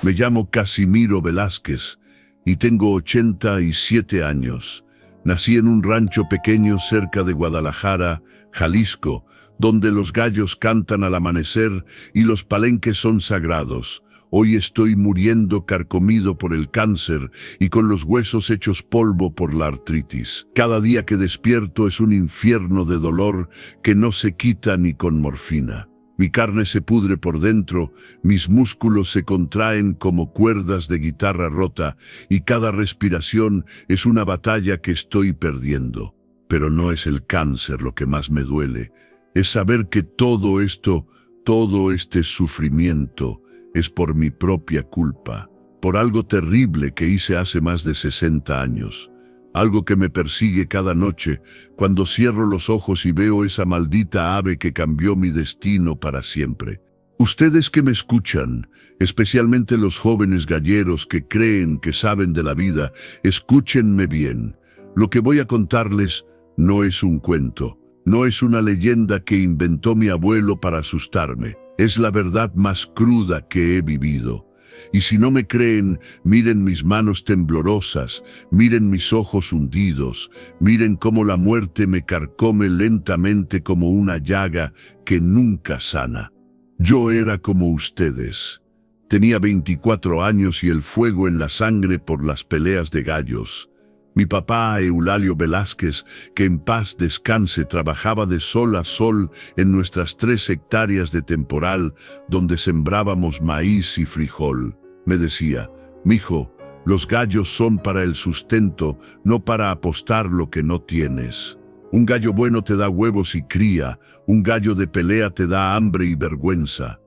Me llamo Casimiro Velázquez y tengo 87 años. Nací en un rancho pequeño cerca de Guadalajara, Jalisco, donde los gallos cantan al amanecer y los palenques son sagrados. Hoy estoy muriendo carcomido por el cáncer y con los huesos hechos polvo por la artritis. Cada día que despierto es un infierno de dolor que no se quita ni con morfina. Mi carne se pudre por dentro, mis músculos se contraen como cuerdas de guitarra rota y cada respiración es una batalla que estoy perdiendo. Pero no es el cáncer lo que más me duele, es saber que todo este sufrimiento es por mi propia culpa, por algo terrible que hice hace más de 60 años. Algo que me persigue cada noche cuando cierro los ojos y veo esa maldita ave que cambió mi destino para siempre. Ustedes que me escuchan, especialmente los jóvenes galleros que creen que saben de la vida, escúchenme bien. Lo que voy a contarles no es un cuento, no es una leyenda que inventó mi abuelo para asustarme. Es la verdad más cruda que he vivido. Y si no me creen, miren mis manos temblorosas, miren mis ojos hundidos, miren cómo la muerte me carcome lentamente como una llaga que nunca sana. Yo era como ustedes. Tenía 24 años y el fuego en la sangre por las peleas de gallos. Mi papá, Eulalio Velázquez, que en paz descanse, trabajaba de sol a sol en nuestras 3 hectáreas de temporal, donde sembrábamos maíz y frijol. Me decía, mijo, los gallos son para el sustento, no para apostar lo que no tienes. Un gallo bueno te da huevos y cría, un gallo de pelea te da hambre y vergüenza.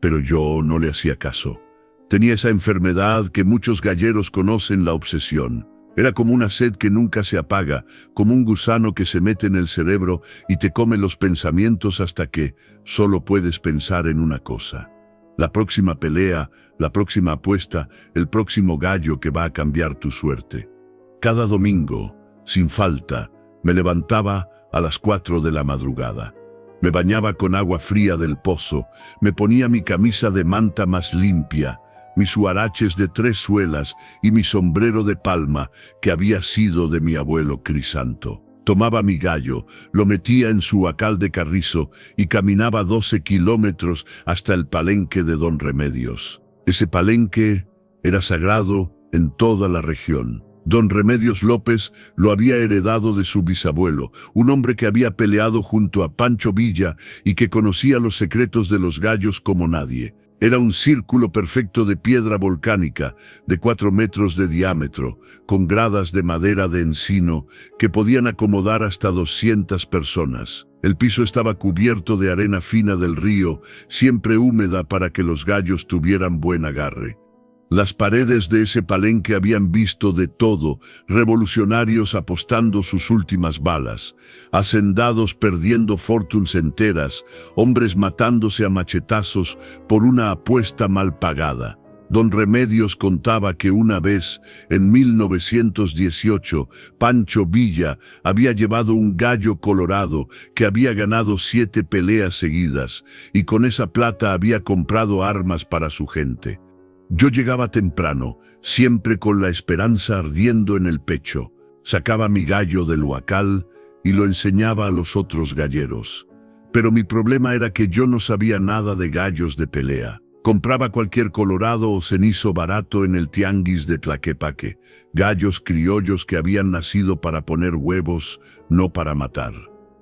Pero yo no le hacía caso. Tenía esa enfermedad que muchos galleros conocen, la obsesión. Era como una sed que nunca se apaga, como un gusano que se mete en el cerebro y te come los pensamientos hasta que solo puedes pensar en una cosa. La próxima pelea, la próxima apuesta, el próximo gallo que va a cambiar tu suerte. Cada domingo, sin falta, me levantaba a las 4 de la madrugada. Me bañaba con agua fría del pozo, me ponía mi camisa de manta más limpia, mis huaraches de 3 suelas y mi sombrero de palma que había sido de mi abuelo Crisanto. Tomaba mi gallo, lo metía en su huacal de carrizo y caminaba 12 kilómetros hasta el palenque de Don Remedios. Ese palenque era sagrado en toda la región. Don Remedios López lo había heredado de su bisabuelo, un hombre que había peleado junto a Pancho Villa y que conocía los secretos de los gallos como nadie. Era un círculo perfecto de piedra volcánica, de 4 metros de diámetro, con gradas de madera de encino que podían acomodar hasta 200 personas. El piso estaba cubierto de arena fina del río, siempre húmeda para que los gallos tuvieran buen agarre. Las paredes de ese palenque habían visto de todo, revolucionarios apostando sus últimas balas, hacendados perdiendo fortunas enteras, hombres matándose a machetazos por una apuesta mal pagada. Don Remedios contaba que una vez, en 1918, Pancho Villa había llevado un gallo colorado que había ganado 7 peleas seguidas y con esa plata había comprado armas para su gente. Yo llegaba temprano, siempre con la esperanza ardiendo en el pecho. Sacaba mi gallo del huacal y lo enseñaba a los otros galleros. Pero mi problema era que yo no sabía nada de gallos de pelea. Compraba cualquier colorado o cenizo barato en el tianguis de Tlaquepaque, gallos criollos que habían nacido para poner huevos, no para matar.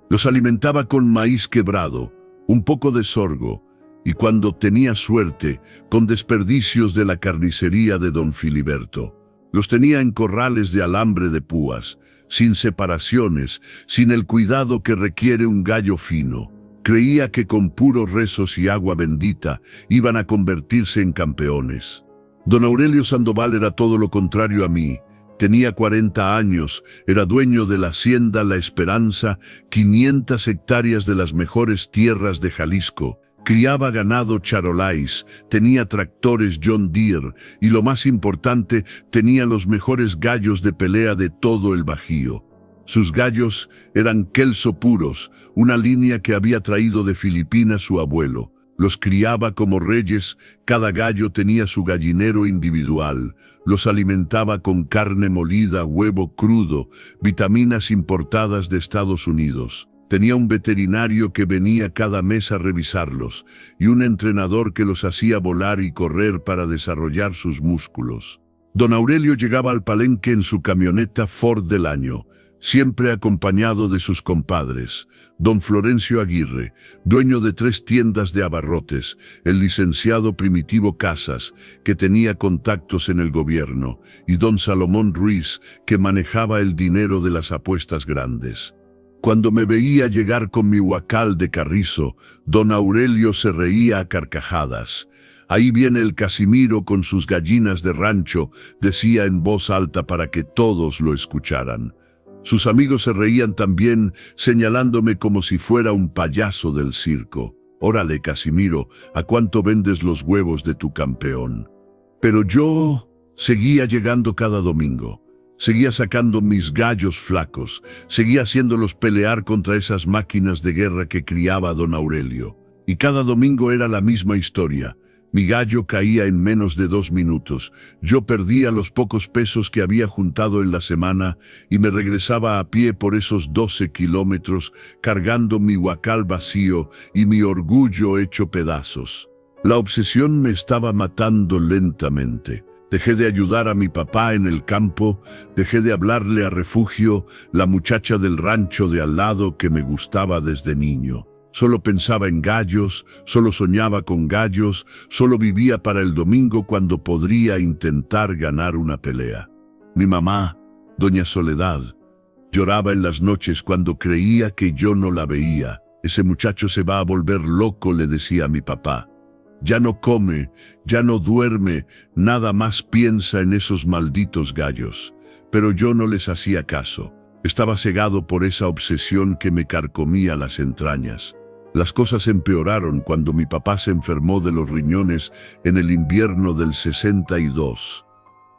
Los alimentaba con maíz quebrado, un poco de sorgo, y cuando tenía suerte, con desperdicios de la carnicería de don Filiberto. Los tenía en corrales de alambre de púas, sin separaciones, sin el cuidado que requiere un gallo fino. Creía que con puros rezos y agua bendita iban a convertirse en campeones. Don Aurelio Sandoval era todo lo contrario a mí. Tenía 40 años, era dueño de la hacienda La Esperanza, 500 hectáreas de las mejores tierras de Jalisco. Criaba ganado charolais, tenía tractores John Deere y lo más importante, tenía los mejores gallos de pelea de todo el Bajío. Sus gallos eran Kelso puros, una línea que había traído de Filipinas su abuelo. Los criaba como reyes, cada gallo tenía su gallinero individual, los alimentaba con carne molida, huevo crudo, vitaminas importadas de Estados Unidos. Tenía un veterinario que venía cada mes a revisarlos y un entrenador que los hacía volar y correr para desarrollar sus músculos. Don Aurelio llegaba al palenque en su camioneta Ford del año, siempre acompañado de sus compadres, don Florencio Aguirre, dueño de 3 tiendas de abarrotes, el licenciado Primitivo Casas, que tenía contactos en el gobierno, y don Salomón Ruiz, que manejaba el dinero de las apuestas grandes. Cuando me veía llegar con mi huacal de carrizo, don Aurelio se reía a carcajadas. «Ahí viene el Casimiro con sus gallinas de rancho», decía en voz alta para que todos lo escucharan. Sus amigos se reían también, señalándome como si fuera un payaso del circo. «Órale, Casimiro, ¿a cuánto vendes los huevos de tu campeón?» Pero yo seguía llegando cada domingo. Seguía sacando mis gallos flacos, seguía haciéndolos pelear contra esas máquinas de guerra que criaba don Aurelio. Y cada domingo era la misma historia. Mi gallo caía en menos de 2 minutos. Yo perdía los pocos pesos que había juntado en la semana y me regresaba a pie por esos 12 kilómetros, cargando mi huacal vacío y mi orgullo hecho pedazos. La obsesión me estaba matando lentamente. Dejé de ayudar a mi papá en el campo, dejé de hablarle a Refugio, la muchacha del rancho de al lado que me gustaba desde niño. Solo pensaba en gallos, solo soñaba con gallos, solo vivía para el domingo cuando podría intentar ganar una pelea. Mi mamá, doña Soledad, lloraba en las noches cuando creía que yo no la veía. «Ese muchacho se va a volver loco», le decía a mi papá. «Ya no come, ya no duerme, nada más piensa en esos malditos gallos». Pero yo no les hacía caso. Estaba cegado por esa obsesión que me carcomía las entrañas. Las cosas empeoraron cuando mi papá se enfermó de los riñones en el invierno del 62.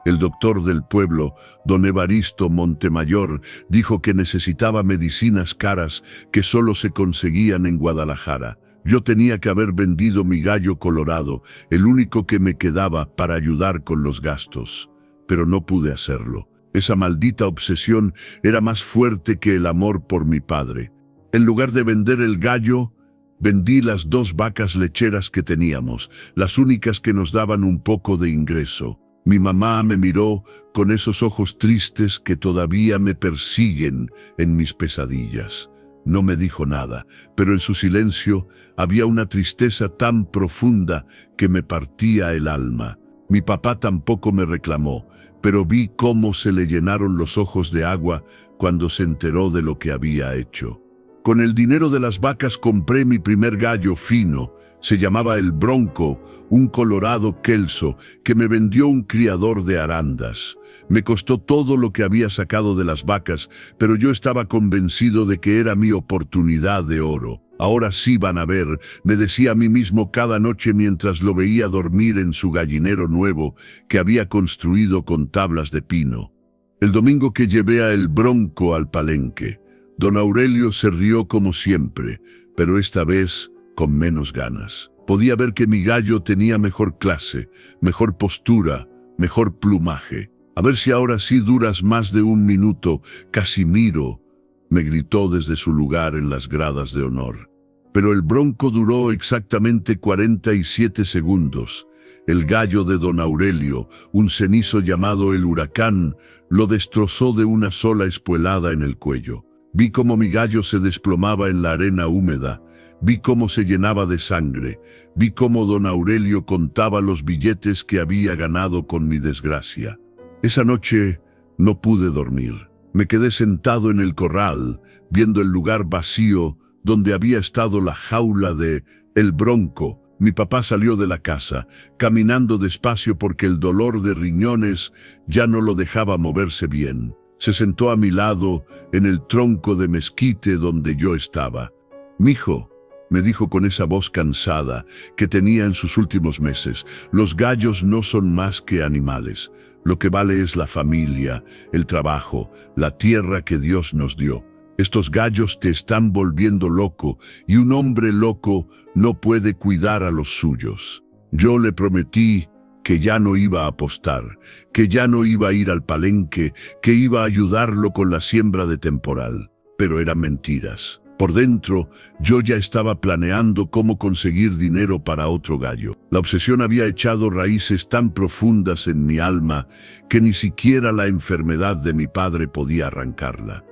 El doctor del pueblo, don Evaristo Montemayor, dijo que necesitaba medicinas caras que solo se conseguían en Guadalajara. Yo tenía que haber vendido mi gallo colorado, el único que me quedaba para ayudar con los gastos. Pero no pude hacerlo. Esa maldita obsesión era más fuerte que el amor por mi padre. En lugar de vender el gallo, vendí las 2 vacas lecheras que teníamos, las únicas que nos daban un poco de ingreso. Mi mamá me miró con esos ojos tristes que todavía me persiguen en mis pesadillas. No me dijo nada, pero en su silencio había una tristeza tan profunda que me partía el alma. Mi papá tampoco me reclamó, pero vi cómo se le llenaron los ojos de agua cuando se enteró de lo que había hecho. Con el dinero de las vacas compré mi primer gallo fino. Se llamaba el Bronco, un colorado kelso que me vendió un criador de arandas. Me costó todo lo que había sacado de las vacas, pero yo estaba convencido de que era mi oportunidad de oro. «Ahora sí van a ver», me decía a mí mismo cada noche mientras lo veía dormir en su gallinero nuevo que había construido con tablas de pino. El domingo que llevé a el Bronco al palenque, don Aurelio se rió como siempre, pero esta vez con menos ganas. Podía ver que mi gallo tenía mejor clase, mejor postura, mejor plumaje. «A ver si ahora sí duras más de 1 minuto, Casimiro», me gritó desde su lugar en las gradas de honor. Pero el Bronco duró exactamente 47 segundos. El gallo de don Aurelio, un cenizo llamado el Huracán, lo destrozó de una sola espuelada en el cuello. Vi cómo mi gallo se desplomaba en la arena húmeda. Vi cómo se llenaba de sangre. Vi cómo don Aurelio contaba los billetes que había ganado con mi desgracia. Esa noche no pude dormir. Me quedé sentado en el corral, viendo el lugar vacío donde había estado la jaula de el Bronco. Mi papá salió de la casa, caminando despacio porque el dolor de riñones ya no lo dejaba moverse bien. Se sentó a mi lado en el tronco de mezquite donde yo estaba. «Mijo», me dijo con esa voz cansada que tenía en sus últimos meses, «los gallos no son más que animales. Lo que vale es la familia, el trabajo, la tierra que Dios nos dio. Estos gallos te están volviendo loco y un hombre loco no puede cuidar a los suyos. Yo le prometí que ya no iba a apostar, que ya no iba a ir al palenque, que iba a ayudarlo con la siembra de temporal. Pero eran mentiras. Por dentro, yo ya estaba planeando cómo conseguir dinero para otro gallo. La obsesión había echado raíces tan profundas en mi alma que ni siquiera la enfermedad de mi padre podía arrancarla.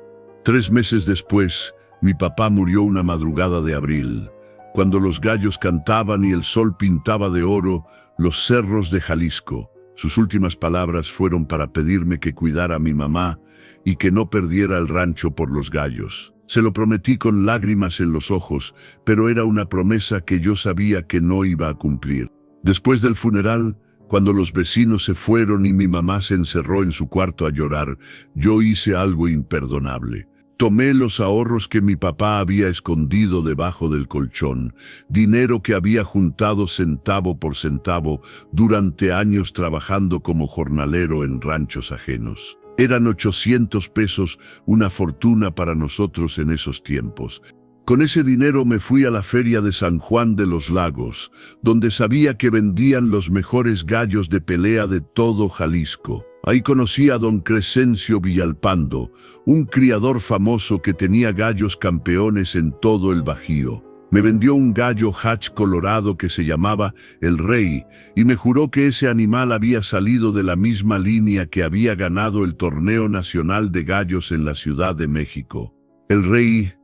3 meses después, mi papá murió una madrugada de abril, cuando los gallos cantaban y el sol pintaba de oro los cerros de Jalisco. Sus últimas palabras fueron para pedirme que cuidara a mi mamá y que no perdiera el rancho por los gallos. Se lo prometí con lágrimas en los ojos, pero era una promesa que yo sabía que no iba a cumplir. Después del funeral, cuando los vecinos se fueron y mi mamá se encerró en su cuarto a llorar, yo hice algo imperdonable. Tomé los ahorros que mi papá había escondido debajo del colchón, dinero que había juntado centavo por centavo durante años trabajando como jornalero en ranchos ajenos. Eran 800 pesos, una fortuna para nosotros en esos tiempos. Con ese dinero me fui a la feria de San Juan de los Lagos, donde sabía que vendían los mejores gallos de pelea de todo Jalisco. Ahí conocí a don Crescencio Villalpando, un criador famoso que tenía gallos campeones en todo el Bajío. Me vendió un gallo hatch colorado que se llamaba El Rey y me juró que ese animal había salido de la misma línea que había ganado el torneo nacional de gallos en la Ciudad de México. El Rey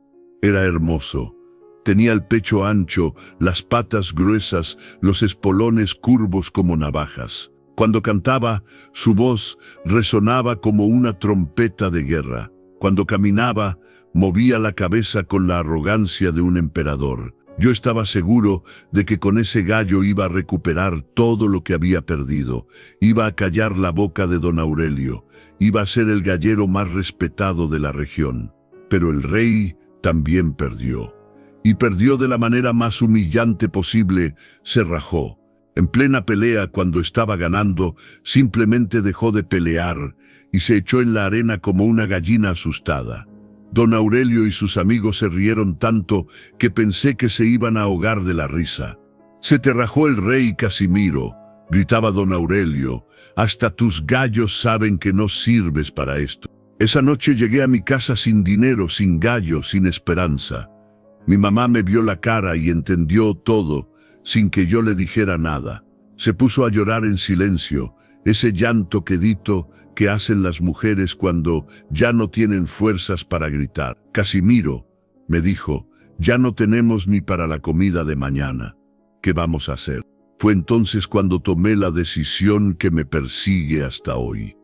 era hermoso. Tenía el pecho ancho, las patas gruesas, los espolones curvos como navajas. Cuando cantaba, su voz resonaba como una trompeta de guerra. Cuando caminaba, movía la cabeza con la arrogancia de un emperador. Yo estaba seguro de que con ese gallo iba a recuperar todo lo que había perdido. Iba a callar la boca de don Aurelio. Iba a ser el gallero más respetado de la región. Pero el Rey también perdió. Y perdió de la manera más humillante posible. Se rajó. En plena pelea, cuando estaba ganando, simplemente dejó de pelear y se echó en la arena como una gallina asustada. Don Aurelio y sus amigos se rieron tanto que pensé que se iban a ahogar de la risa. «Se te rajó el Rey, Casimiro», gritaba don Aurelio. «Hasta tus gallos saben que no sirves para esto». Esa noche llegué a mi casa sin dinero, sin gallo, sin esperanza. Mi mamá me vio la cara y entendió todo, sin que yo le dijera nada. Se puso a llorar en silencio, ese llanto quedito que hacen las mujeres cuando ya no tienen fuerzas para gritar. «Casimiro», me dijo, «ya no tenemos ni para la comida de mañana. ¿Qué vamos a hacer?». Fue entonces cuando tomé la decisión que me persigue hasta hoy.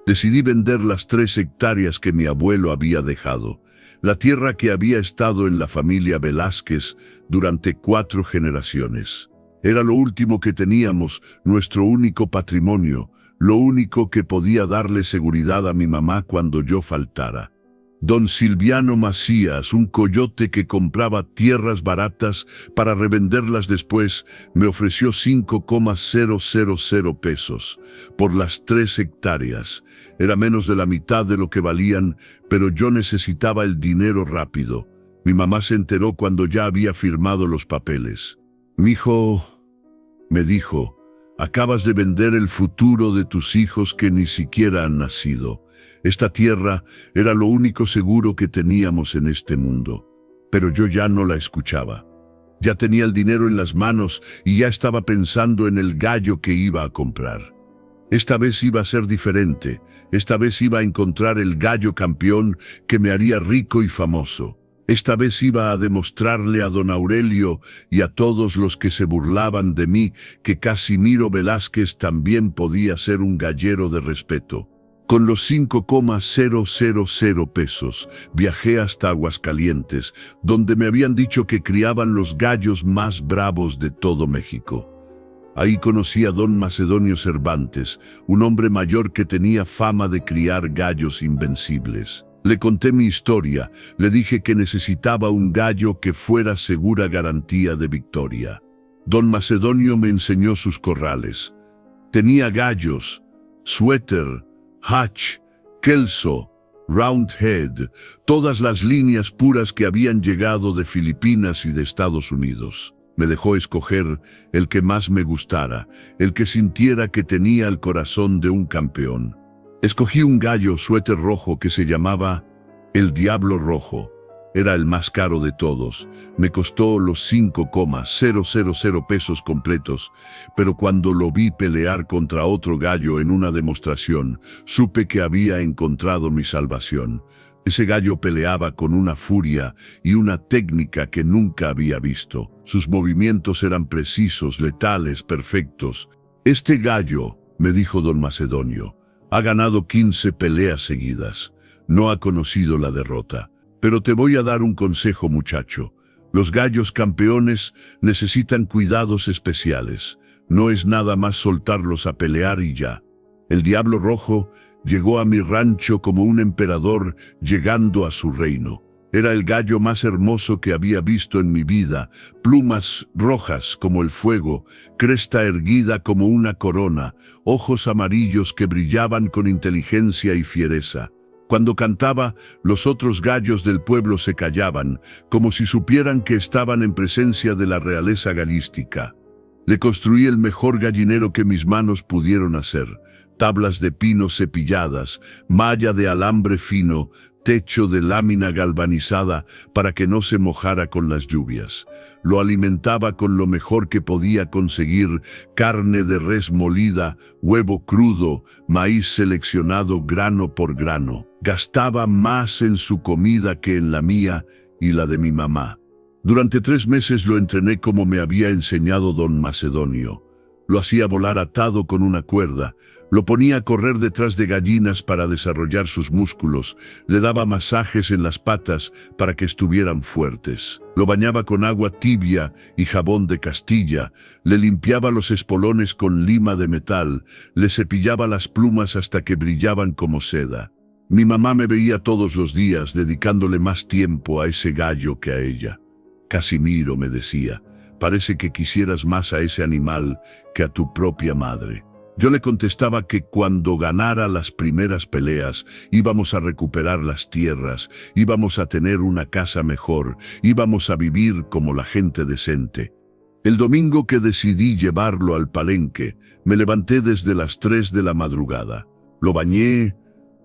Decidí vender las 3 hectáreas que mi abuelo había dejado, la tierra que había estado en la familia Velázquez durante 4 generaciones. Era lo último que teníamos, nuestro único patrimonio, lo único que podía darle seguridad a mi mamá cuando yo faltara. Don Silviano Macías, un coyote que compraba tierras baratas para revenderlas después, me ofreció 5,000 pesos por las 3 hectáreas. Era menos de la mitad de lo que valían, pero yo necesitaba el dinero rápido. Mi mamá se enteró cuando ya había firmado los papeles. «Mijo», me dijo, «acabas de vender el futuro de tus hijos que ni siquiera han nacido». Esta tierra era lo único seguro que teníamos en este mundo. Pero yo ya no la escuchaba. Ya tenía el dinero en las manos y ya estaba pensando en el gallo que iba a comprar. Esta vez iba a ser diferente. Esta vez iba a encontrar el gallo campeón que me haría rico y famoso. Esta vez iba a demostrarle a don Aurelio y a todos los que se burlaban de mí que Casimiro Velázquez también podía ser un gallero de respeto. Con los 5,000 pesos viajé hasta Aguascalientes, donde me habían dicho que criaban los gallos más bravos de todo México. Ahí conocí a don Macedonio Cervantes, un hombre mayor que tenía fama de criar gallos invencibles. Le conté mi historia, le dije que necesitaba un gallo que fuera segura garantía de victoria. Don Macedonio me enseñó sus corrales. Tenía gallos, suéter, hatch, kelso, Roundhead, todas las líneas puras que habían llegado de Filipinas y de Estados Unidos. Me dejó escoger el que más me gustara, el que sintiera que tenía el corazón de un campeón. Escogí un gallo suéter rojo que se llamaba el Diablo Rojo. Era el más caro de todos. Me costó los 5,000 pesos completos, pero cuando lo vi pelear contra otro gallo en una demostración, supe que había encontrado mi salvación. Ese gallo peleaba con una furia y una técnica que nunca había visto. Sus movimientos eran precisos, letales, perfectos. Este gallo, me dijo don Macedonio, ha ganado 15 peleas seguidas. No ha conocido la derrota. Pero te voy a dar un consejo, muchacho. Los gallos campeones necesitan cuidados especiales. No es nada más soltarlos a pelear y ya. El Diablo Rojo llegó a mi rancho como un emperador llegando a su reino. Era el gallo más hermoso que había visto en mi vida, plumas rojas como el fuego, cresta erguida como una corona, ojos amarillos que brillaban con inteligencia y fiereza. Cuando cantaba, los otros gallos del pueblo se callaban, como si supieran que estaban en presencia de la realeza galística. Le construí el mejor gallinero que mis manos pudieron hacer. Tablas de pino cepilladas, malla de alambre fino, techo de lámina galvanizada para que no se mojara con las lluvias. Lo alimentaba con lo mejor que podía conseguir: carne de res molida, huevo crudo, maíz seleccionado grano por grano. Gastaba más en su comida que en la mía y la de mi mamá. Durante 3 meses lo entrené como me había enseñado don Macedonio. Lo hacía volar atado con una cuerda, lo ponía a correr detrás de gallinas para desarrollar sus músculos, le daba masajes en las patas para que estuvieran fuertes. Lo bañaba con agua tibia y jabón de Castilla, le limpiaba los espolones con lima de metal, le cepillaba las plumas hasta que brillaban como seda. Mi mamá me veía todos los días dedicándole más tiempo a ese gallo que a ella. Casimiro, me decía, parece que quisieras más a ese animal que a tu propia madre. Yo le contestaba que cuando ganara las primeras peleas íbamos a recuperar las tierras, íbamos a tener una casa mejor, íbamos a vivir como la gente decente. El domingo que decidí llevarlo al palenque, me levanté desde las 3 de la madrugada. Lo bañé,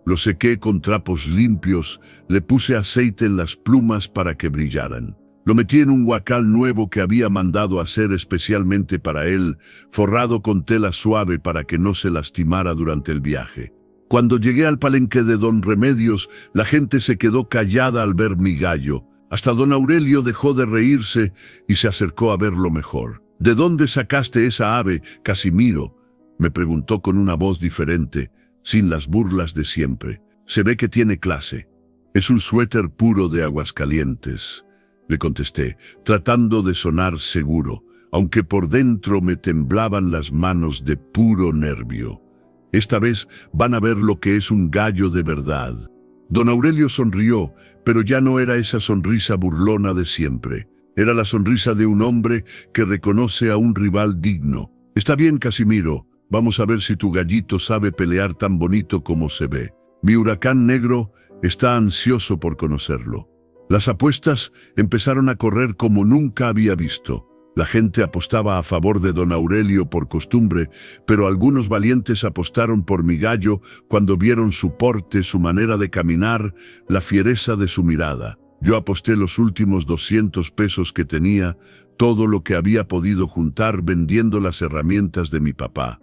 lo sequé con trapos limpios, le puse aceite en las plumas para que brillaran. Lo metí en un huacal nuevo que había mandado hacer especialmente para él, forrado con tela suave para que no se lastimara durante el viaje. Cuando llegué al palenque de don Remedios, la gente se quedó callada al ver mi gallo. Hasta don Aurelio dejó de reírse y se acercó a verlo mejor. ¿De dónde sacaste esa ave, Casimiro?, me preguntó con una voz diferente, sin las burlas de siempre. Se ve que tiene clase. Es un suéter puro de Aguascalientes, le contesté, tratando de sonar seguro, aunque por dentro me temblaban las manos de puro nervio. Esta vez van a ver lo que es un gallo de verdad. Don Aurelio sonrió, pero ya no era esa sonrisa burlona de siempre. Era la sonrisa de un hombre que reconoce a un rival digno. Está bien, Casimiro, vamos a ver si tu gallito sabe pelear tan bonito como se ve. Mi huracán negro está ansioso por conocerlo. Las apuestas empezaron a correr como nunca había visto. La gente apostaba a favor de don Aurelio por costumbre, pero algunos valientes apostaron por mi gallo cuando vieron su porte, su manera de caminar, la fiereza de su mirada. Yo aposté los últimos 200 pesos que tenía, todo lo que había podido juntar vendiendo las herramientas de mi papá.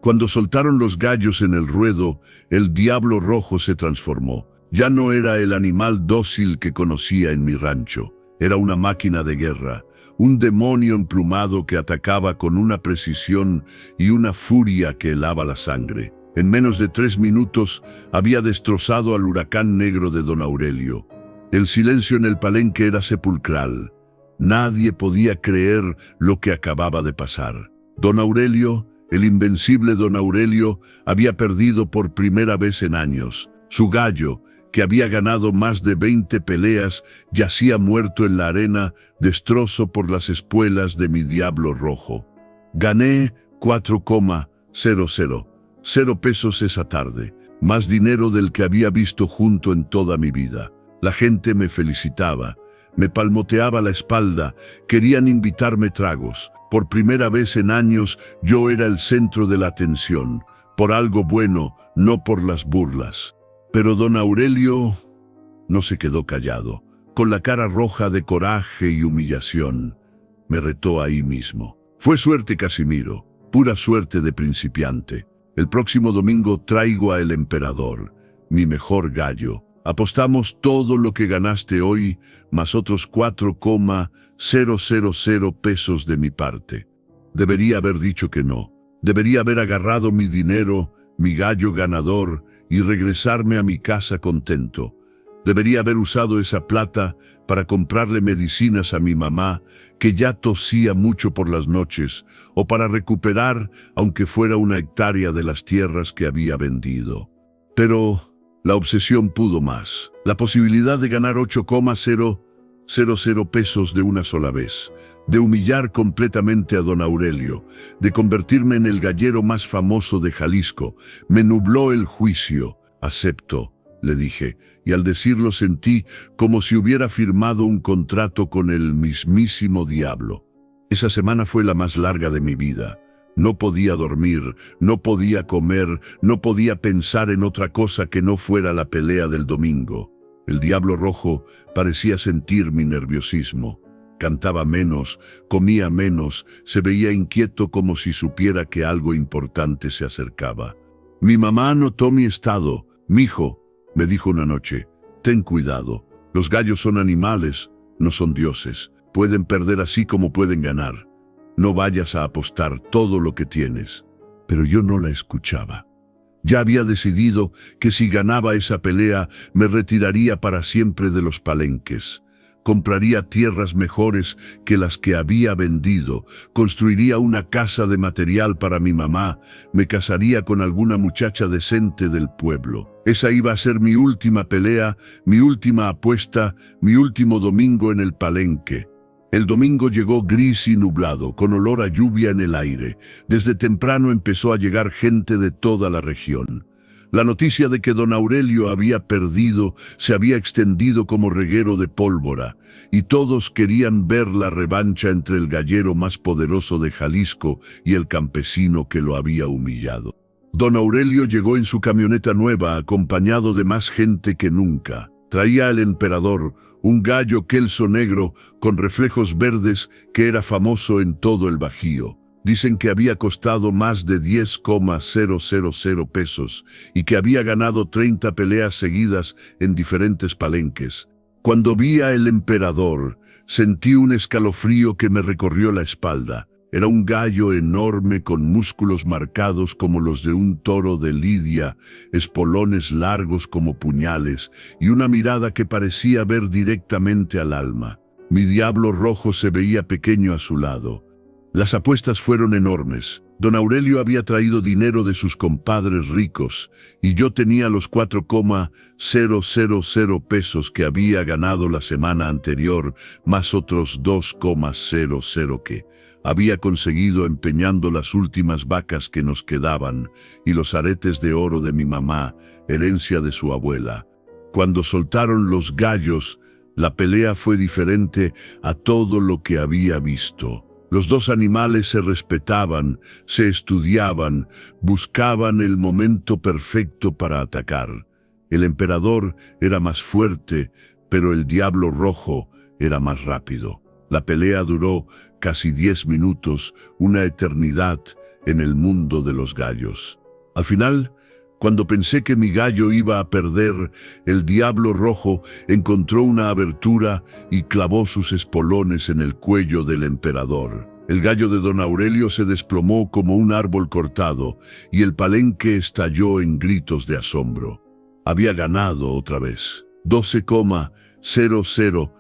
Cuando soltaron los gallos en el ruedo, el Diablo Rojo se transformó. Ya no era el animal dócil que conocía en mi rancho. Era una máquina de guerra, un demonio emplumado que atacaba con una precisión y una furia que helaba la sangre. En menos de 3 minutos había destrozado al huracán negro de don Aurelio. El silencio en el palenque era sepulcral. Nadie podía creer lo que acababa de pasar. Don Aurelio, el invencible don Aurelio, había perdido por primera vez en años. Su gallo, que había ganado más de 20 peleas, yacía muerto en la arena, destrozo por las espuelas de mi Diablo Rojo. Gané 4,000 pesos esa tarde. más dinero del que había visto junto en toda mi vida. La gente me felicitaba, me palmoteaba la espalda, querían invitarme tragos. Por primera vez en años yo era el centro de la atención, por algo bueno, no por las burlas. Pero don Aurelio no se quedó callado. Con la cara roja de coraje y humillación, me retó ahí mismo. Fue suerte, Casimiro, pura suerte de principiante. El próximo domingo traigo a el emperador, mi mejor gallo. Apostamos todo lo que ganaste hoy, más otros 4,000 pesos de mi parte. Debería haber dicho que no. Debería haber agarrado mi dinero, mi gallo ganador, y regresarme a mi casa contento. Debería haber usado esa plata para comprarle medicinas a mi mamá, que ya tosía mucho por las noches, o para recuperar, aunque fuera 1 hectárea de las tierras que había vendido. Pero la obsesión pudo más. La posibilidad de ganar 8,000 pesos de una sola vez, de humillar completamente a don Aurelio, de convertirme en el gallero más famoso de Jalisco, me nubló el juicio. Acepto, le dije, y al decirlo sentí como si hubiera firmado un contrato con el mismísimo diablo. Esa semana fue la más larga de mi vida. No podía dormir, no podía comer, no podía pensar en otra cosa que no fuera la pelea del domingo. El Diablo Rojo parecía sentir mi nerviosismo. Cantaba menos, comía menos, se veía inquieto como si supiera que algo importante se acercaba. Mi mamá notó mi estado. «Mijo», me dijo una noche, «ten cuidado. Los gallos son animales, no son dioses. Pueden perder así como pueden ganar. No vayas a apostar todo lo que tienes». Pero yo no la escuchaba. Ya había decidido que si ganaba esa pelea me retiraría para siempre de los palenques. Compraría tierras mejores que las que había vendido, construiría una casa de material para mi mamá, me casaría con alguna muchacha decente del pueblo. Esa iba a ser mi última pelea, mi última apuesta, mi último domingo en el palenque. El domingo llegó gris y nublado, con olor a lluvia en el aire. Desde temprano empezó a llegar gente de toda la región. La noticia de que don Aurelio había perdido se había extendido como reguero de pólvora, y todos querían ver la revancha entre el gallero más poderoso de Jalisco y el campesino que lo había humillado. Don Aurelio llegó en su camioneta nueva, acompañado de más gente que nunca. Traía al emperador, un gallo quelso negro con reflejos verdes que era famoso en todo el Bajío. Dicen que había costado más de 10,000 pesos y que había ganado 30 peleas seguidas en diferentes palenques. Cuando vi a el emperador, sentí un escalofrío que me recorrió la espalda. Era un gallo enorme con músculos marcados como los de un toro de lidia, espolones largos como puñales y una mirada que parecía ver directamente al alma. Mi Diablo Rojo se veía pequeño a su lado. Las apuestas fueron enormes. Don Aurelio había traído dinero de sus compadres ricos y yo tenía los 4,000 pesos que había ganado la semana anterior, más otros 2,000 que había conseguido empeñando las últimas vacas que nos quedaban y los aretes de oro de mi mamá, herencia de su abuela. Cuando soltaron los gallos, la pelea fue diferente a todo lo que había visto. Los dos animales se respetaban, se estudiaban, buscaban el momento perfecto para atacar. El emperador era más fuerte, pero el Diablo Rojo era más rápido. La pelea duró casi 10 minutos, una eternidad en el mundo de los gallos. Al final, cuando pensé que mi gallo iba a perder, el Diablo Rojo encontró una abertura y clavó sus espolones en el cuello del emperador. El gallo de don Aurelio se desplomó como un árbol cortado y el palenque estalló en gritos de asombro. Había ganado otra vez. 12,000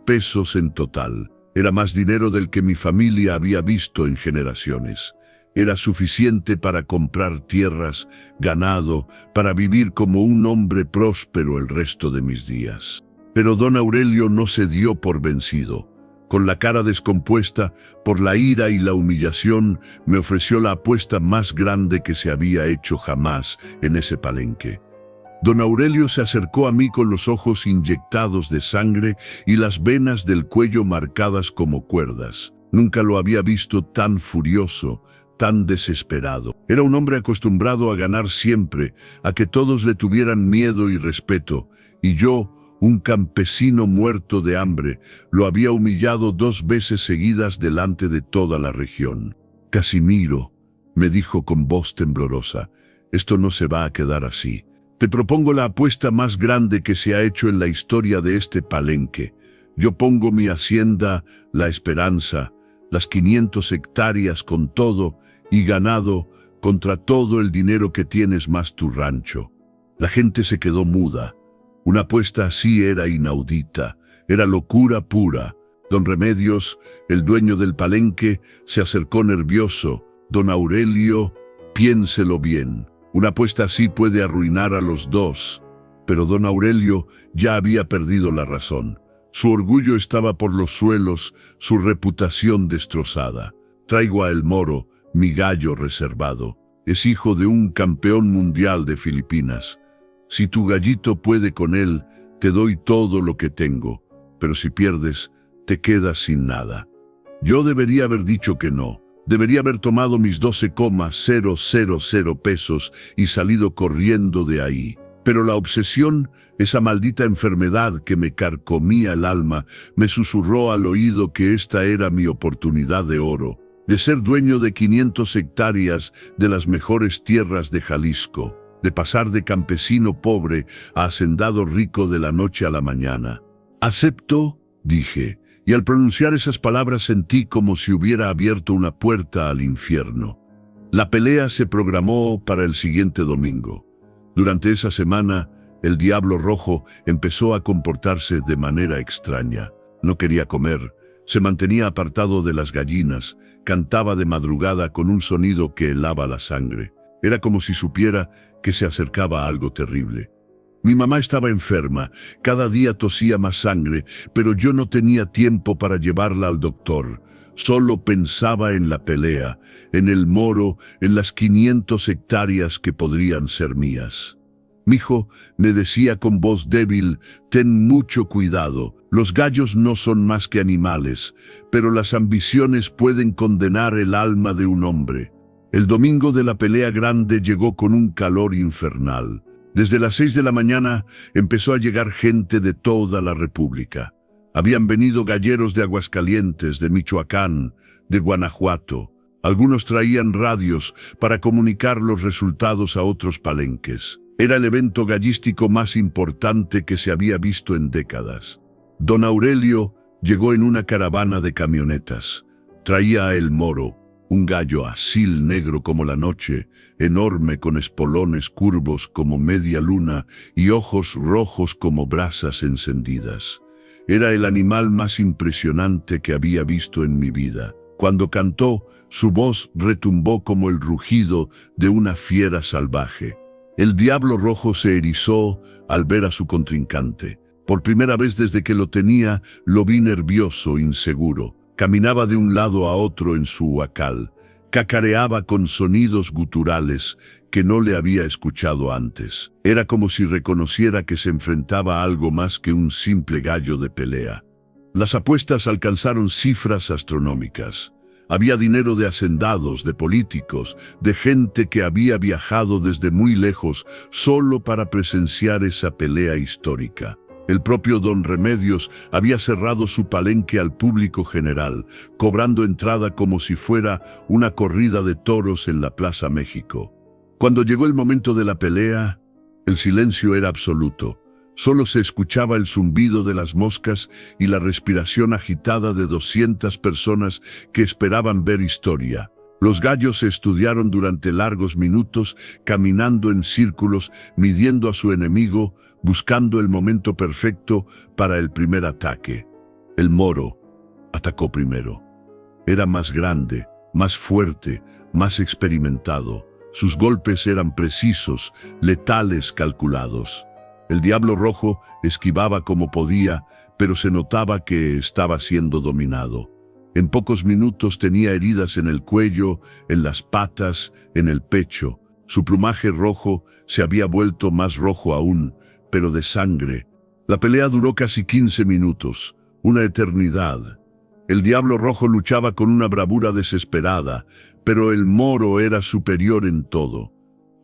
pesos en total. Era más dinero del que mi familia había visto en generaciones. Era suficiente para comprar tierras, ganado, para vivir como un hombre próspero el resto de mis días. Pero don Aurelio no se dio por vencido. Con la cara descompuesta por la ira y la humillación, me ofreció la apuesta más grande que se había hecho jamás en ese palenque. Don Aurelio se acercó a mí con los ojos inyectados de sangre y las venas del cuello marcadas como cuerdas. Nunca lo había visto tan furioso, tan desesperado. Era un hombre acostumbrado a ganar siempre, a que todos le tuvieran miedo y respeto, y yo, un campesino muerto de hambre, lo había humillado 2 veces seguidas delante de toda la región. «Casimiro», me dijo con voz temblorosa, «esto no se va a quedar así. Te propongo la apuesta más grande que se ha hecho en la historia de este palenque. Yo pongo mi hacienda, La Esperanza, las 500 hectáreas con todo y ganado contra todo el dinero que tienes más tu rancho». La gente se quedó muda. Una apuesta así era inaudita, era locura pura. Don Remedios, el dueño del palenque, se acercó nervioso. «Don Aurelio, piénselo bien. Una apuesta así puede arruinar a los dos». Pero don Aurelio ya había perdido la razón. Su orgullo estaba por los suelos, su reputación destrozada. «Traigo a El Moro, mi gallo reservado. Es hijo de un campeón mundial de Filipinas. Si tu gallito puede con él, te doy todo lo que tengo, pero si pierdes, te quedas sin nada». Yo debería haber dicho que no. Debería haber tomado mis 12,000 pesos y salido corriendo de ahí. Pero la obsesión, esa maldita enfermedad que me carcomía el alma, me susurró al oído que esta era mi oportunidad de oro, de ser dueño de 500 hectáreas de las mejores tierras de Jalisco, de pasar de campesino pobre a hacendado rico de la noche a la mañana. «Acepto», dije, y al pronunciar esas palabras sentí como si hubiera abierto una puerta al infierno. La pelea se programó para el siguiente domingo. Durante esa semana, el Diablo Rojo empezó a comportarse de manera extraña. No quería comer, se mantenía apartado de las gallinas, cantaba de madrugada con un sonido que helaba la sangre. Era como si supiera que se acercaba algo terrible. Mi mamá estaba enferma, cada día tosía más sangre, pero yo no tenía tiempo para llevarla al doctor. Solo pensaba en la pelea, en El Moro, en las 500 hectáreas que podrían ser mías. «Mijo», me decía con voz débil, «ten mucho cuidado. Los gallos no son más que animales, pero las ambiciones pueden condenar el alma de un hombre». El domingo de la pelea grande llegó con un calor infernal. Desde las 6 de la mañana empezó a llegar gente de toda la República. Habían venido galleros de Aguascalientes, de Michoacán, de Guanajuato. Algunos traían radios para comunicar los resultados a otros palenques. Era el evento gallístico más importante que se había visto en décadas. Don Aurelio llegó en una caravana de camionetas. Traía a El Moro, un gallo asil negro como la noche, enorme con espolones curvos como media luna y ojos rojos como brasas encendidas. Era el animal más impresionante que había visto en mi vida. Cuando cantó, su voz retumbó como el rugido de una fiera salvaje. El Diablo Rojo se erizó al ver a su contrincante. Por primera vez desde que lo tenía, lo vi nervioso, inseguro. Caminaba de un lado a otro en su huacal. Cacareaba con sonidos guturales que no le había escuchado antes. Era como si reconociera que se enfrentaba a algo más que un simple gallo de pelea. Las apuestas alcanzaron cifras astronómicas. Había dinero de hacendados, de políticos, de gente que había viajado desde muy lejos solo para presenciar esa pelea histórica. El propio don Remedios había cerrado su palenque al público general, cobrando entrada como si fuera una corrida de toros en la Plaza México. Cuando llegó el momento de la pelea, el silencio era absoluto. Solo se escuchaba el zumbido de las moscas y la respiración agitada de 200 personas que esperaban ver historia. Los gallos se estudiaron durante largos minutos, caminando en círculos, midiendo a su enemigo, buscando el momento perfecto para el primer ataque. El Moro atacó primero. Era más grande, más fuerte, más experimentado. Sus golpes eran precisos, letales, calculados. El Diablo Rojo esquivaba como podía, pero se notaba que estaba siendo dominado. En pocos minutos tenía heridas en el cuello, en las patas, en el pecho. Su plumaje rojo se había vuelto más rojo aún, pero de sangre. La pelea duró casi 15 minutos, una eternidad. El Diablo Rojo luchaba con una bravura desesperada, pero el Moro era superior en todo.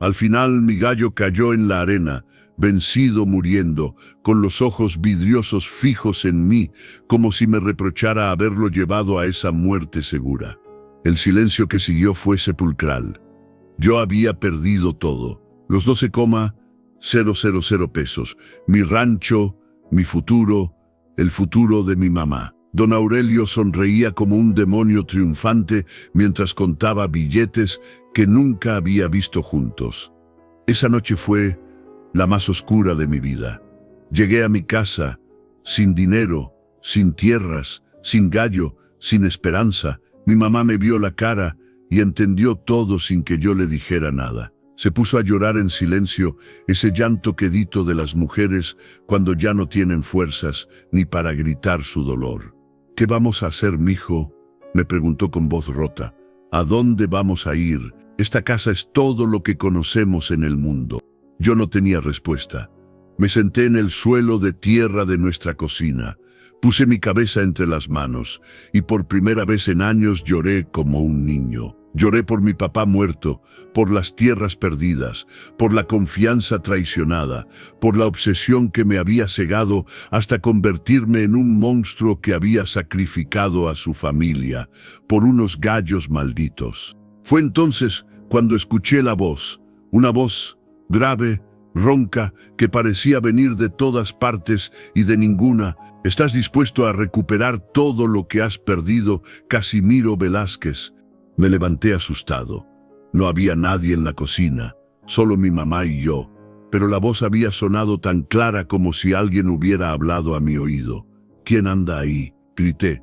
Al final mi gallo cayó en la arena, vencido, muriendo, con los ojos vidriosos fijos en mí, como si me reprochara haberlo llevado a esa muerte segura. El silencio que siguió fue sepulcral. Yo había perdido todo, los 12,000 pesos, mi rancho, mi futuro, el futuro de mi mamá. Don Aurelio sonreía como un demonio triunfante mientras contaba billetes que nunca había visto juntos. Esa noche fue la más oscura de mi vida. Llegué a mi casa, sin dinero, sin tierras, sin gallo, sin esperanza. Mi mamá me vio la cara y entendió todo sin que yo le dijera nada. Se puso a llorar en silencio, ese llanto quedito de las mujeres cuando ya no tienen fuerzas ni para gritar su dolor. «¿Qué vamos a hacer, mijo?», me preguntó con voz rota. «¿A dónde vamos a ir? Esta casa es todo lo que conocemos en el mundo». Yo no tenía respuesta. Me senté en el suelo de tierra de nuestra cocina. Puse mi cabeza entre las manos y por primera vez en años lloré como un niño. Lloré por mi papá muerto, por las tierras perdidas, por la confianza traicionada, por la obsesión que me había cegado hasta convertirme en un monstruo que había sacrificado a su familia, por unos gallos malditos. Fue entonces cuando escuché la voz, una voz grave, ronca, que parecía venir de todas partes y de ninguna. «¿Estás dispuesto a recuperar todo lo que has perdido, Casimiro Velázquez?». Me levanté asustado. No había nadie en la cocina, solo mi mamá y yo, pero la voz había sonado tan clara como si alguien hubiera hablado a mi oído. «¿Quién anda ahí?», grité,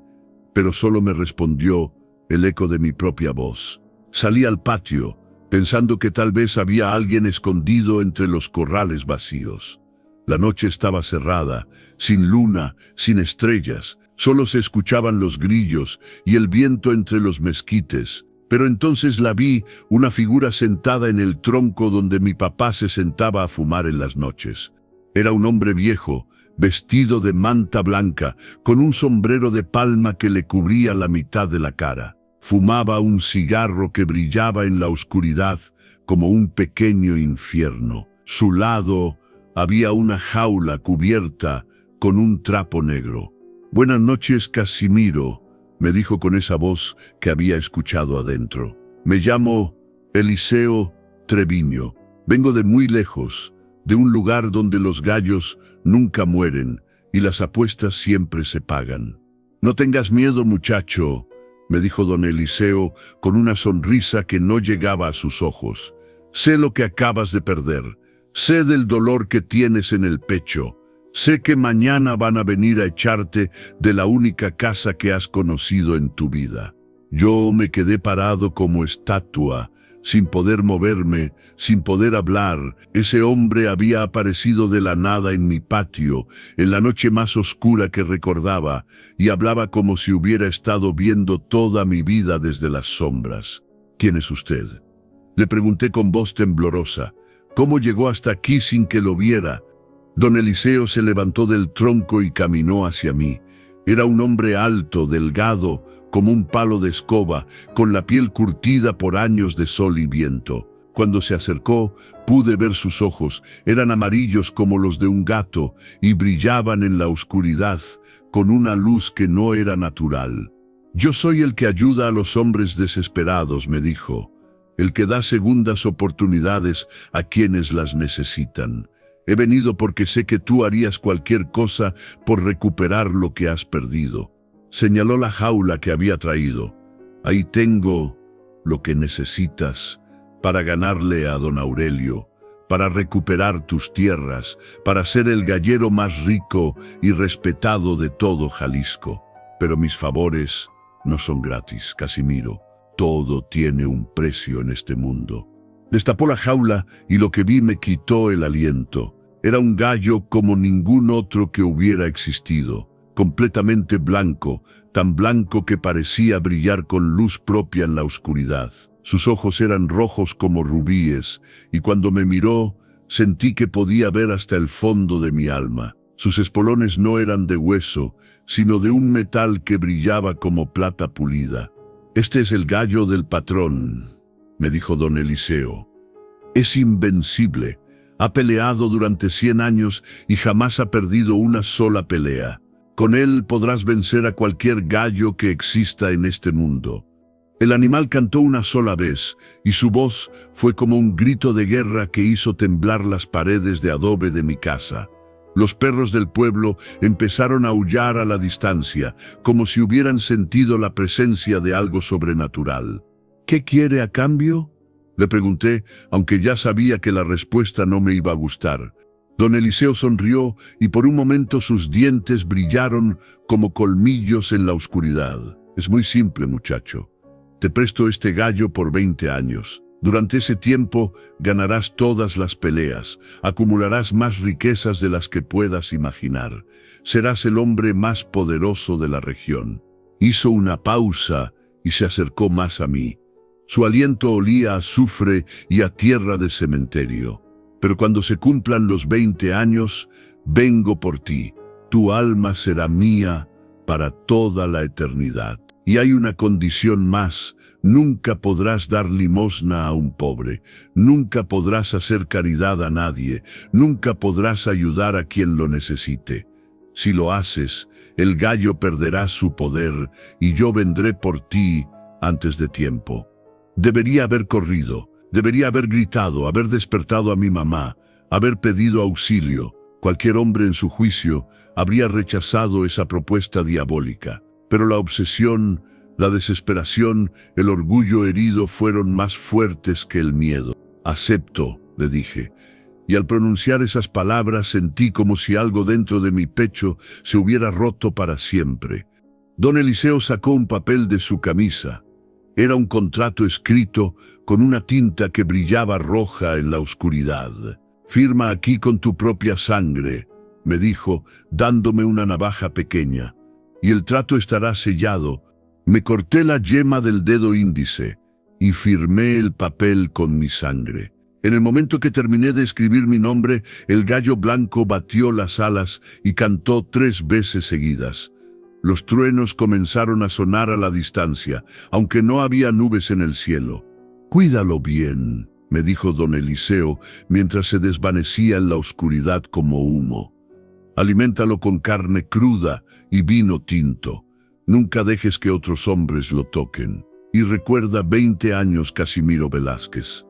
pero solo me respondió el eco de mi propia voz. Salí al patio, pensando que tal vez había alguien escondido entre los corrales vacíos. La noche estaba cerrada, sin luna, sin estrellas. Solo se escuchaban los grillos y el viento entre los mezquites. Pero entonces la vi, una figura sentada en el tronco donde mi papá se sentaba a fumar en las noches. Era un hombre viejo, vestido de manta blanca, con un sombrero de palma que le cubría la mitad de la cara. Fumaba un cigarro que brillaba en la oscuridad como un pequeño infierno. Su lado había una jaula cubierta con un trapo negro. «Buenas noches, Casimiro», me dijo con esa voz que había escuchado adentro. «Me llamo Eliseo Treviño. Vengo de muy lejos, de un lugar donde los gallos nunca mueren y las apuestas siempre se pagan». «No tengas miedo, muchacho», me dijo don Eliseo con una sonrisa que no llegaba a sus ojos. «Sé lo que acabas de perder. Sé del dolor que tienes en el pecho. Sé que mañana van a venir a echarte de la única casa que has conocido en tu vida». Yo me quedé parado como estatua, sin poder moverme, sin poder hablar. Ese hombre había aparecido de la nada en mi patio, en la noche más oscura que recordaba, y hablaba como si hubiera estado viendo toda mi vida desde las sombras. «¿Quién es usted?», le pregunté con voz temblorosa. «¿Cómo llegó hasta aquí sin que lo viera?». Don Eliseo se levantó del tronco y caminó hacia mí. Era un hombre alto, delgado, como un palo de escoba, con la piel curtida por años de sol y viento. Cuando se acercó, pude ver sus ojos. Eran amarillos como los de un gato y brillaban en la oscuridad, con una luz que no era natural. «Yo soy el que ayuda a los hombres desesperados», me dijo, «el que da segundas oportunidades a quienes las necesitan. He venido porque sé que tú harías cualquier cosa por recuperar lo que has perdido». Señaló la jaula que había traído. «Ahí tengo lo que necesitas para ganarle a don Aurelio, para recuperar tus tierras, para ser el gallero más rico y respetado de todo Jalisco. Pero mis favores no son gratis, Casimiro. Todo tiene un precio en este mundo». Destapó la jaula y lo que vi me quitó el aliento. Era un gallo como ningún otro que hubiera existido. completamente blanco, tan blanco que parecía brillar con luz propia en la oscuridad. Sus ojos eran rojos como rubíes, y cuando me miró, sentí que podía ver hasta el fondo de mi alma. Sus espolones no eran de hueso, sino de un metal que brillaba como plata pulida. «Este es el gallo del patrón», me dijo don Eliseo. «Es invencible. Ha peleado durante 100 años y jamás ha perdido una sola pelea. Con él podrás vencer a cualquier gallo que exista en este mundo». El animal cantó una sola vez, y su voz fue como un grito de guerra que hizo temblar las paredes de adobe de mi casa. Los perros del pueblo empezaron a aullar a la distancia, como si hubieran sentido la presencia de algo sobrenatural. «¿Qué quiere a cambio?», le pregunté, aunque ya sabía que la respuesta no me iba a gustar. Don Eliseo sonrió y por un momento sus dientes brillaron como colmillos en la oscuridad. «Es muy simple, muchacho. Te presto este gallo por 20 años. Durante ese tiempo ganarás todas las peleas, acumularás más riquezas de las que puedas imaginar. Serás el hombre más poderoso de la región». Hizo una pausa y se acercó más a mí. Su aliento olía a azufre y a tierra de cementerio. «Pero cuando se cumplan los 20 años, vengo por ti. Tu alma será mía para toda la eternidad. Y hay una condición más: nunca podrás dar limosna a un pobre, nunca podrás hacer caridad a nadie, nunca podrás ayudar a quien lo necesite. Si lo haces, el gallo perderá su poder y yo vendré por ti antes de tiempo». Debería haber corrido, debería haber gritado, haber despertado a mi mamá, haber pedido auxilio. Cualquier hombre en su juicio habría rechazado esa propuesta diabólica. Pero la obsesión, la desesperación, el orgullo herido fueron más fuertes que el miedo. «Acepto», le dije, y al pronunciar esas palabras sentí como si algo dentro de mi pecho se hubiera roto para siempre. Don Eliseo sacó un papel de su camisa. Era un contrato escrito con una tinta que brillaba roja en la oscuridad. «Firma aquí con tu propia sangre», me dijo, dándome una navaja pequeña, «y el trato estará sellado». Me corté la yema del dedo índice y firmé el papel con mi sangre. En el momento que terminé de escribir mi nombre, el gallo blanco batió las alas y cantó 3 veces seguidas. Los truenos comenzaron a sonar a la distancia, aunque no había nubes en el cielo. «Cuídalo bien», me dijo don Eliseo, mientras se desvanecía en la oscuridad como humo. «Aliméntalo con carne cruda y vino tinto. Nunca dejes que otros hombres lo toquen. Y recuerda 20 años, Casimiro Velázquez.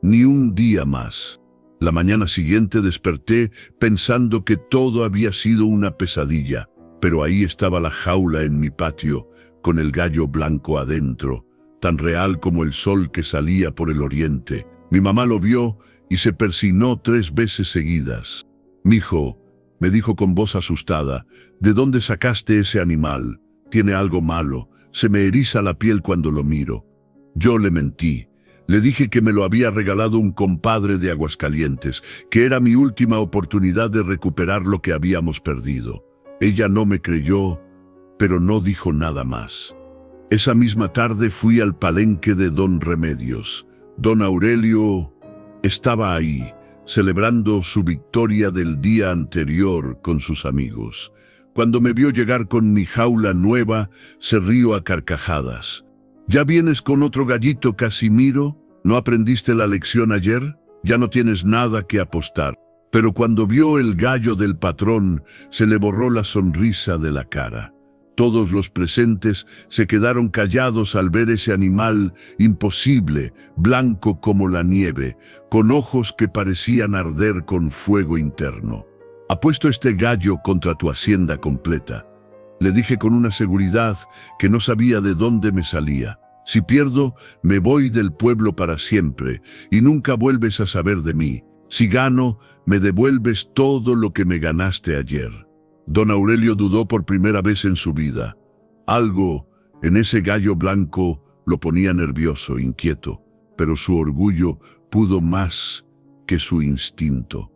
Ni un día más». La mañana siguiente desperté pensando que todo había sido una pesadilla, pero ahí estaba la jaula en mi patio, con el gallo blanco adentro, tan real como el sol que salía por el oriente. Mi mamá lo vio y se persignó 3 veces seguidas. «Mijo», me dijo con voz asustada, «¿de dónde sacaste ese animal? Tiene algo malo, se me eriza la piel cuando lo miro». Yo le mentí. Le dije que me lo había regalado un compadre de Aguascalientes, que era mi última oportunidad de recuperar lo que habíamos perdido. Ella no me creyó, pero no dijo nada más. Esa misma tarde fui al palenque de don Remedios. Don Aurelio estaba ahí, celebrando su victoria del día anterior con sus amigos. Cuando me vio llegar con mi jaula nueva, se rió a carcajadas. «¿Ya vienes con otro gallito, Casimiro? ¿No aprendiste la lección ayer? Ya no tienes nada que apostar». Pero cuando vio el gallo del patrón, se le borró la sonrisa de la cara. Todos los presentes se quedaron callados al ver ese animal imposible, blanco como la nieve, con ojos que parecían arder con fuego interno. «Apuesto este gallo contra tu hacienda completa», le dije con una seguridad que no sabía de dónde me salía. «Si pierdo, me voy del pueblo para siempre y nunca vuelves a saber de mí. Si gano, me devuelves todo lo que me ganaste ayer». Don Aurelio dudó por primera vez en su vida. Algo en ese gallo blanco lo ponía nervioso, inquieto, pero su orgullo pudo más que su instinto.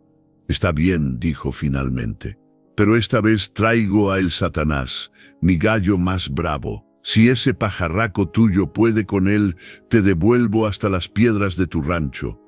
«Está bien», dijo finalmente. Pero esta vez traigo a el Satanás, mi gallo más bravo. Si ese pajarraco tuyo puede con él, te devuelvo hasta las piedras de tu rancho.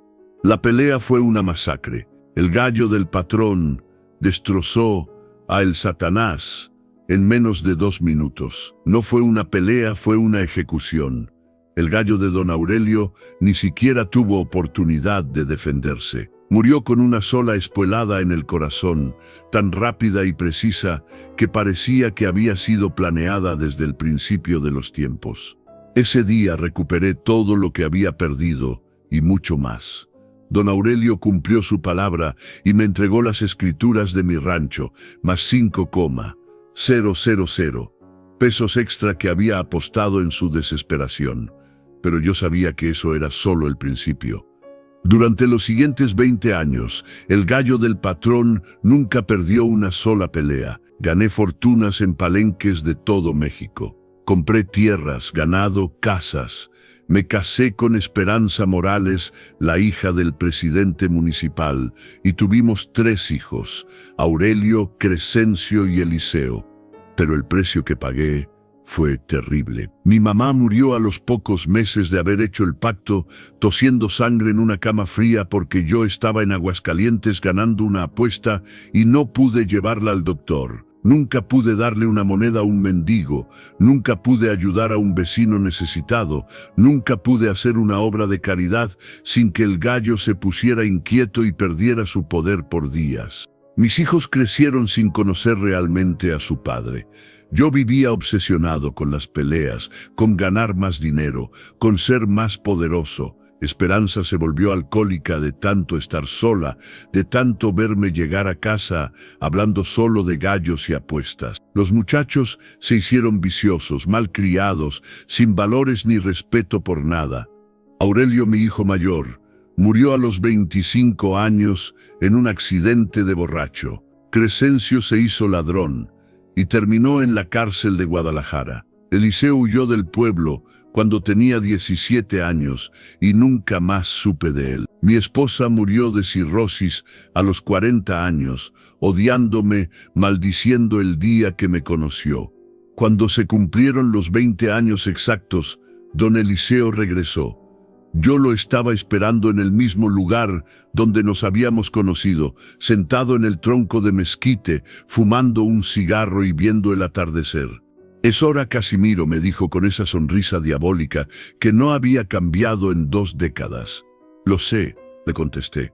La pelea fue una masacre. El gallo del patrón destrozó a el Satanás en menos de 2 minutos. No fue una pelea, fue una ejecución. El gallo de don Aurelio ni siquiera tuvo oportunidad de defenderse. Murió con una sola espuelada en el corazón, tan rápida y precisa que parecía que había sido planeada desde el principio de los tiempos. Ese día recuperé todo lo que había perdido y mucho más. Don Aurelio cumplió su palabra y me entregó las escrituras de mi rancho, más 5,000 pesos extra que había apostado en su desesperación. Pero yo sabía que eso era solo el principio. Durante los siguientes 20 años, el gallo del patrón nunca perdió una sola pelea. Gané fortunas en palenques de todo México. Compré tierras, ganado, casas. Me casé con Esperanza Morales, la hija del presidente municipal, y tuvimos 3 hijos, Aurelio, Crescencio y Eliseo. Pero el precio que pagué fue terrible. Mi mamá murió a los pocos meses de haber hecho el pacto, tosiendo sangre en una cama fría porque yo estaba en Aguascalientes ganando una apuesta y no pude llevarla al doctor. Nunca pude darle una moneda a un mendigo, nunca pude ayudar a un vecino necesitado, nunca pude hacer una obra de caridad sin que el gallo se pusiera inquieto y perdiera su poder por días. Mis hijos crecieron sin conocer realmente a su padre. Yo vivía obsesionado con las peleas, con ganar más dinero, con ser más poderoso. Esperanza se volvió alcohólica de tanto estar sola, de tanto verme llegar a casa hablando solo de gallos y apuestas. Los muchachos se hicieron viciosos, malcriados, sin valores ni respeto por nada. Aurelio, mi hijo mayor, murió a los 25 años en un accidente de borracho. Crescencio se hizo ladrón y terminó en la cárcel de Guadalajara. Eliseo huyó del pueblo cuando tenía 17 años y nunca más supe de él. Mi esposa murió de cirrosis a los 40 años, odiándome, maldiciendo el día que me conoció. Cuando se cumplieron los 20 años exactos, don Eliseo regresó. Yo lo estaba esperando en el mismo lugar donde nos habíamos conocido, sentado en el tronco de mezquite, fumando un cigarro y viendo el atardecer. «Es hora, Casimiro», me dijo con esa sonrisa diabólica que no había cambiado en 2 décadas. «Lo sé», le contesté,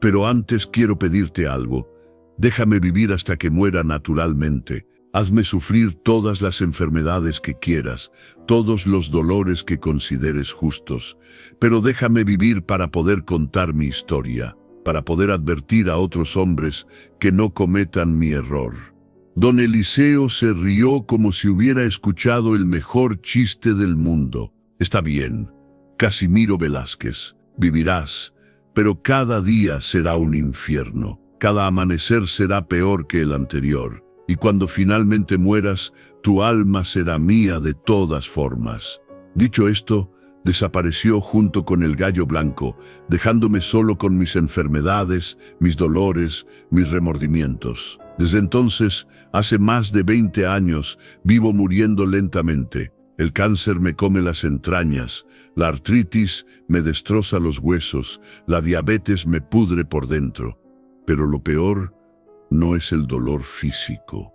«pero antes quiero pedirte algo. Déjame vivir hasta que muera naturalmente. Hazme sufrir todas las enfermedades que quieras, todos los dolores que consideres justos, pero déjame vivir para poder contar mi historia, para poder advertir a otros hombres que no cometan mi error». Don Eliseo se rió como si hubiera escuchado el mejor chiste del mundo. «Está bien, Casimiro Velázquez, vivirás, pero cada día será un infierno. Cada amanecer será peor que el anterior. Y cuando finalmente mueras, tu alma será mía de todas formas». Dicho esto, desapareció junto con el gallo blanco, dejándome solo con mis enfermedades, mis dolores, mis remordimientos. Desde entonces, hace más de 20 años, vivo muriendo lentamente. El cáncer me come las entrañas, la artritis me destroza los huesos, la diabetes me pudre por dentro. Pero lo peor no es el dolor físico.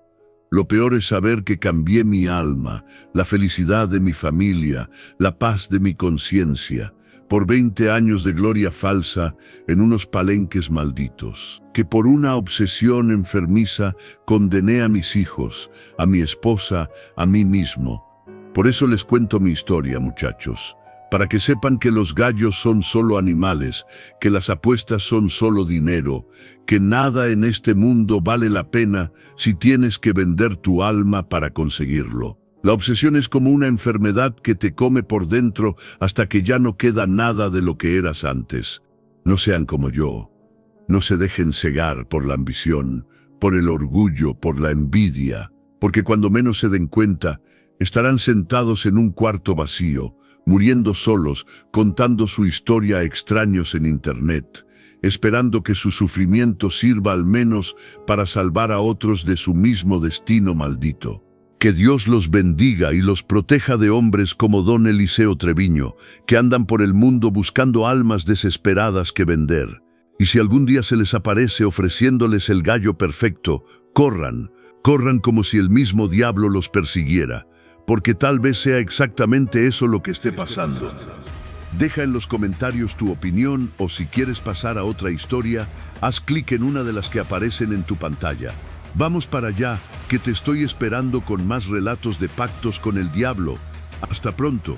Lo peor es saber que cambié mi alma, la felicidad de mi familia, la paz de mi conciencia, por 20 años de gloria falsa en unos palenques malditos, que por una obsesión enfermiza condené a mis hijos, a mi esposa, a mí mismo. Por eso les cuento mi historia, muchachos, para que sepan que los gallos son solo animales, que las apuestas son solo dinero, que nada en este mundo vale la pena si tienes que vender tu alma para conseguirlo. La obsesión es como una enfermedad que te come por dentro hasta que ya no queda nada de lo que eras antes. No sean como yo. No se dejen cegar por la ambición, por el orgullo, por la envidia, porque cuando menos se den cuenta, estarán sentados en un cuarto vacío, muriendo solos, contando su historia a extraños en internet, esperando que su sufrimiento sirva al menos para salvar a otros de su mismo destino maldito. Que Dios los bendiga y los proteja de hombres como don Eliseo Treviño, que andan por el mundo buscando almas desesperadas que vender. Y si algún día se les aparece ofreciéndoles el gallo perfecto, corran, corran como si el mismo diablo los persiguiera, porque tal vez sea exactamente eso lo que esté pasando. Deja en los comentarios tu opinión o si quieres pasar a otra historia, haz clic en una de las que aparecen en tu pantalla. Vamos para allá, que te estoy esperando con más relatos de pactos con el diablo. Hasta pronto.